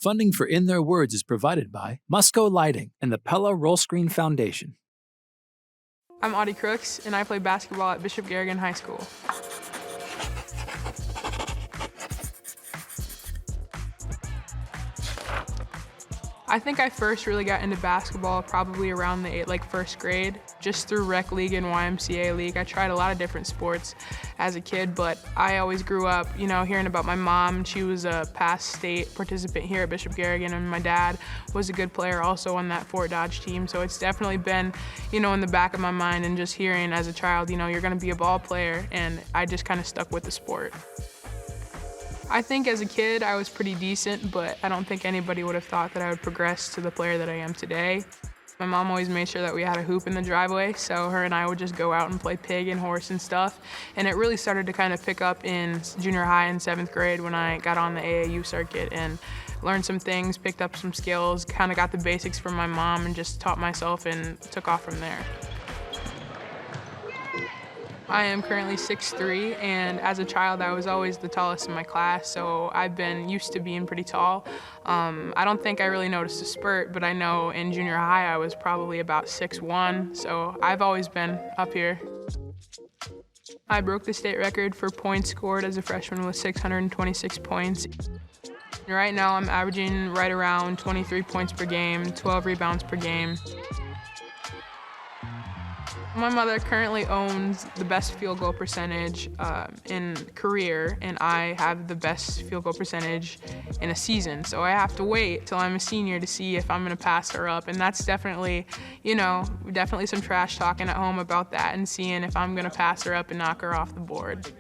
Funding for In Their Words is provided by Musco Lighting and the Pella Roll Screen Foundation. I'm Audi Crooks, and I play basketball at Bishop Garrigan High School. I think I first really got into basketball probably around the first grade, just through rec league and YMCA league. I tried a lot of different sports as a kid, but I always grew up, hearing about my mom. She was a past state participant here at Bishop Garrigan, and my dad was a good player also on that Fort Dodge team. So it's definitely been, in the back of my mind, and just hearing as a child, you're going to be a ball player, and I just kind of stuck with the sport. I think as a kid I was pretty decent, but I don't think anybody would have thought that I would progress to the player that I am today. My mom always made sure that we had a hoop in the driveway, so her and I would just go out and play pig and horse and stuff. And it really started to kind of pick up in junior high and 7th grade when I got on the AAU circuit and learned some things, picked up some skills, kind of got the basics from my mom and just taught myself and took off from there. I am currently 6'3", and as a child I was always the tallest in my class, so I've been used to being pretty tall. I don't think I really noticed a spurt, but I know in junior high I was probably about 6'1", so I've always been up here. I broke the state record for points scored as a freshman with 626 points. Right now I'm averaging right around 23 points per game, 12 rebounds per game. My mother currently owns the best field goal percentage in career, and I have the best field goal percentage in a season. So I have to wait till I'm a senior to see if I'm going to pass her up. And that's definitely, definitely some trash talking at home about that and seeing if I'm going to pass her up and knock her off the board.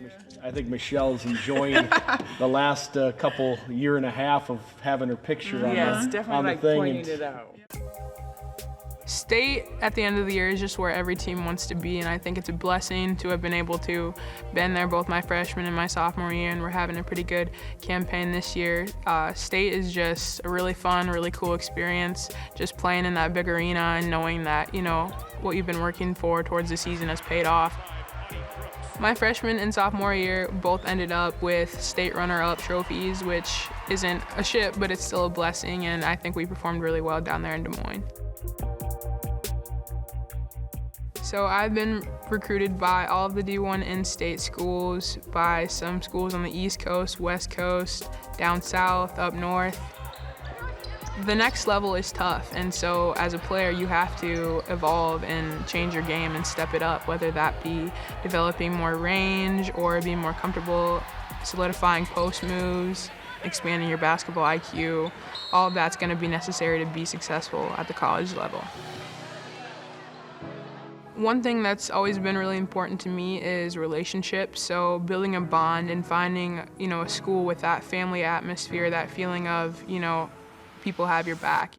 I think Michelle's enjoying the last year and a half of having her picture on it's the, definitely on the like thing. pointing it out. State at the end of the year is just where every team wants to be, and I think it's a blessing to have been able to been there both my freshman and my sophomore year, and we're having a pretty good campaign this year. State is just a really fun, really cool experience, just playing in that big arena and knowing that, what you've been working for towards the season has paid off. My freshman and sophomore year both ended up with state runner-up trophies, which isn't a ship, but it's still a blessing, and I think we performed really well down there in Des Moines. So I've been recruited by all of the D1 in-state schools, by some schools on the East Coast, West Coast, down south, up north. The next level is tough, and so as a player you have to evolve and change your game and step it up, whether that be developing more range or being more comfortable solidifying post moves, expanding your basketball IQ. All of that's going to be necessary to be successful at the college level. One thing that's always been really important to me is relationships, so building a bond and finding, a school with that family atmosphere, that feeling of, people have your back.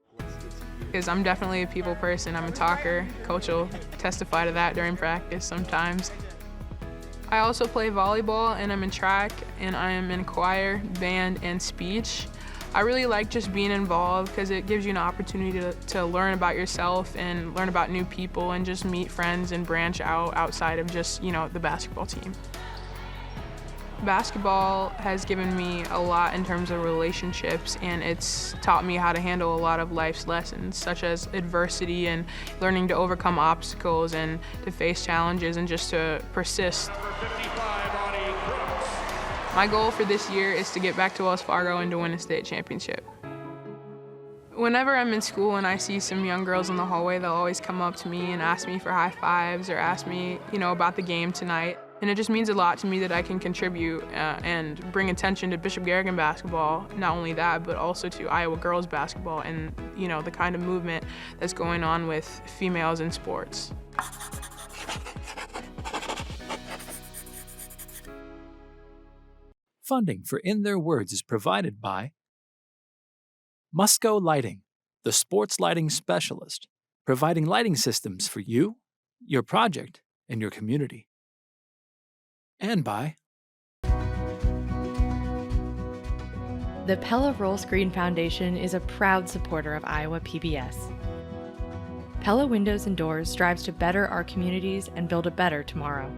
Because I'm definitely a people person, I'm a talker. Coach will testify to that during practice sometimes. I also play volleyball, and I'm in track, and I am in choir, band, and speech. I really like just being involved because it gives you an opportunity to learn about yourself and learn about new people and just meet friends and branch out outside of just, the basketball team. Basketball has given me a lot in terms of relationships, and it's taught me how to handle a lot of life's lessons, such as adversity and learning to overcome obstacles and to face challenges and just to persist. My goal for this year is to get back to Wells Fargo and to win a state championship. Whenever I'm in school and I see some young girls in the hallway, they'll always come up to me and ask me for high fives or ask me, about the game tonight. And it just means a lot to me that I can contribute and bring attention to Bishop Garrigan basketball. Not only that, but also to Iowa girls basketball and, the kind of movement that's going on with females in sports. Funding for In Their Words is provided by Musco Lighting, the sports lighting specialist, providing lighting systems for you, your project, and your community. And by The Pella Roll Screen Foundation is a proud supporter of Iowa PBS. Pella Windows and Doors strives to better our communities and build a better tomorrow.